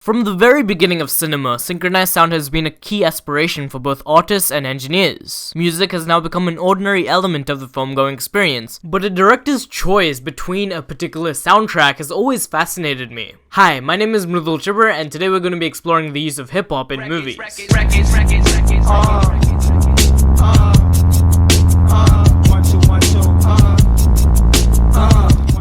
From the very beginning of cinema, synchronized sound has been a key aspiration for both artists and engineers. Music has now become an ordinary element of the film-going experience, but a director's choice between a particular soundtrack has always fascinated me. Hi, my name is Mridul Chhibber, and today we're going to be exploring the use of hip-hop in movies.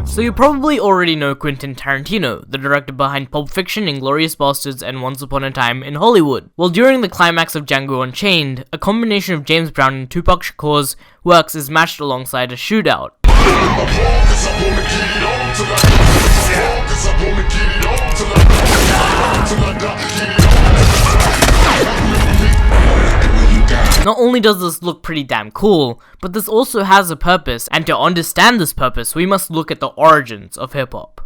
So you probably already know Quintin Tarantino, the director behind Pulp Fiction, Inglorious Bastards, and Once Upon a Time in Hollywood. Well, during the climax of Django Unchained, a combination of James Brown and Tupac Shakur's works is matched alongside a shootout. Not only does this look pretty damn cool, but this also has a purpose, and to understand this purpose, we must look at the origins of hip-hop.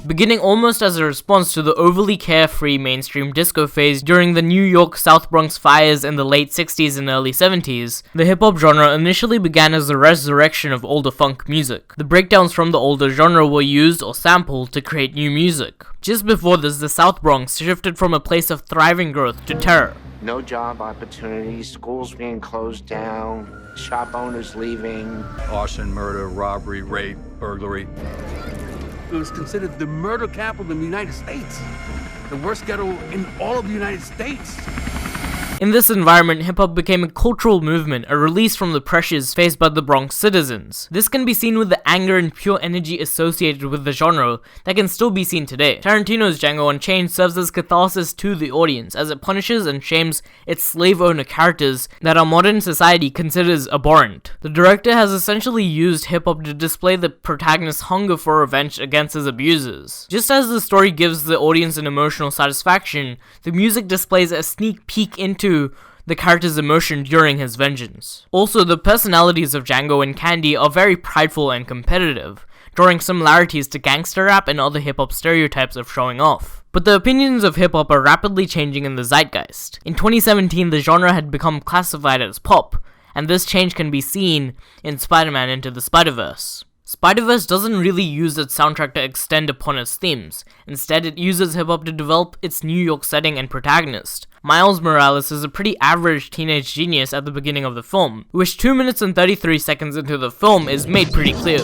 Beginning almost as a response to the overly carefree mainstream disco phase during the New York South Bronx fires in the late 60s and early 70s, the hip-hop genre initially began as a resurrection of older funk music. The breakdowns from the older genre were used or sampled to create new music. Just before this, the South Bronx shifted from a place of thriving growth to terror. No job opportunities, schools being closed down, shop owners leaving. Arson, murder, robbery, rape, burglary. It was considered the murder capital of the United States. The worst ghetto in all of the United States. In this environment, hip-hop became a cultural movement, a release from the pressures faced by the Bronx citizens. This can be seen with the anger and pure energy associated with the genre that can still be seen today. Tarantino's Django Unchained serves as catharsis to the audience, as it punishes and shames its slave owner characters that our modern society considers abhorrent. The director has essentially used hip-hop to display the protagonist's hunger for revenge against his abusers. Just as the story gives the audience an emotional satisfaction, the music displays a sneak peek into the character's emotion during his vengeance. Also, the personalities of Django and Candy are very prideful and competitive, drawing similarities to gangster rap and other hip-hop stereotypes of showing off. But the opinions of hip-hop are rapidly changing in the zeitgeist. In 2017, the genre had become classified as pop, and this change can be seen in Spider-Man Into the Spider-Verse. Spider-Verse doesn't really use its soundtrack to extend upon its themes. Instead, it uses hip-hop to develop its New York setting and protagonist. Miles Morales is a pretty average teenage genius at the beginning of the film, which 2 minutes and 33 seconds into the film is made pretty clear.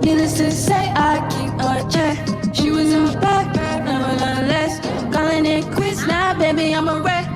Needless to say, I keep her check. She was in my back, nevertheless. Calling it quits now, baby, I'm a wreck.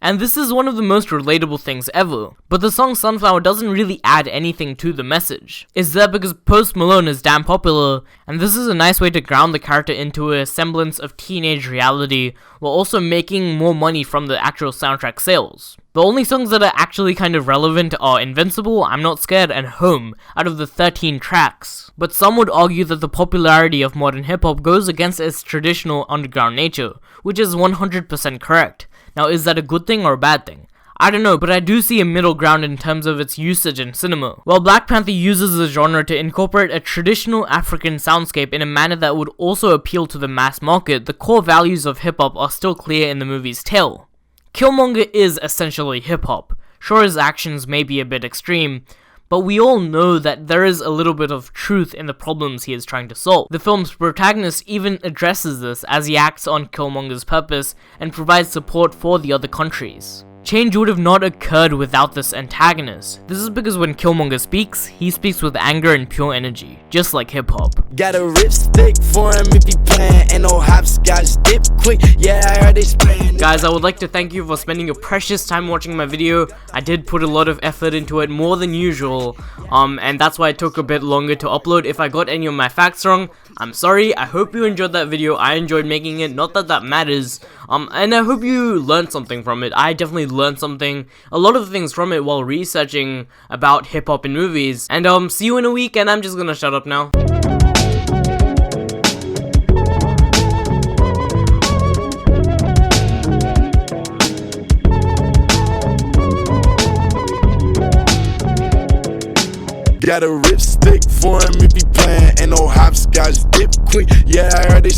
And this is one of the most relatable things ever. But the song Sunflower doesn't really add anything to the message. It's there because Post Malone is damn popular, and this is a nice way to ground the character into a semblance of teenage reality, while also making more money from the actual soundtrack sales. The only songs that are actually kind of relevant are Invincible, I'm Not Scared, and Home, out of the 13 tracks. But some would argue that the popularity of modern hip-hop goes against its traditional underground nature, which is 100% correct. Now, is that a good thing or a bad thing? I don't know, but I do see a middle ground in terms of its usage in cinema. While Black Panther uses the genre to incorporate a traditional African soundscape in a manner that would also appeal to the mass market, the core values of hip-hop are still clear in the movie's tale. KILLMONGER is essentially hip-hop. Sure, his actions may be a bit extreme, but we all know that there is a little bit of truth in the problems he is trying to solve. The film's protagonist even addresses this as he acts on KILLMONGER's purpose and provides support for the other countries. Change would have not occurred without this antagonist. This is because when KILLMONGER speaks, he speaks with anger and pure energy, just like hip-hop. Got a ripstick for him if he playin', ain't no hopscotch, dip quick, yeah I heard they sprayin'. Guys, I would like to thank you for spending your precious time watching my video. I did put a lot of effort into it, more than usual, and that's why it took a bit longer to upload. If I got any of my facts wrong, I'm sorry. I hope you enjoyed that video. I enjoyed making it, not that that matters, and I hope you learned something from it. I definitely learned something, a lot of things from it while researching about hip-hop in movies, and see you in a week, and I'm just gonna shut up now. Got a ripstick for him if he playin', ain't no hopscotch, dip quick, yeah I heard they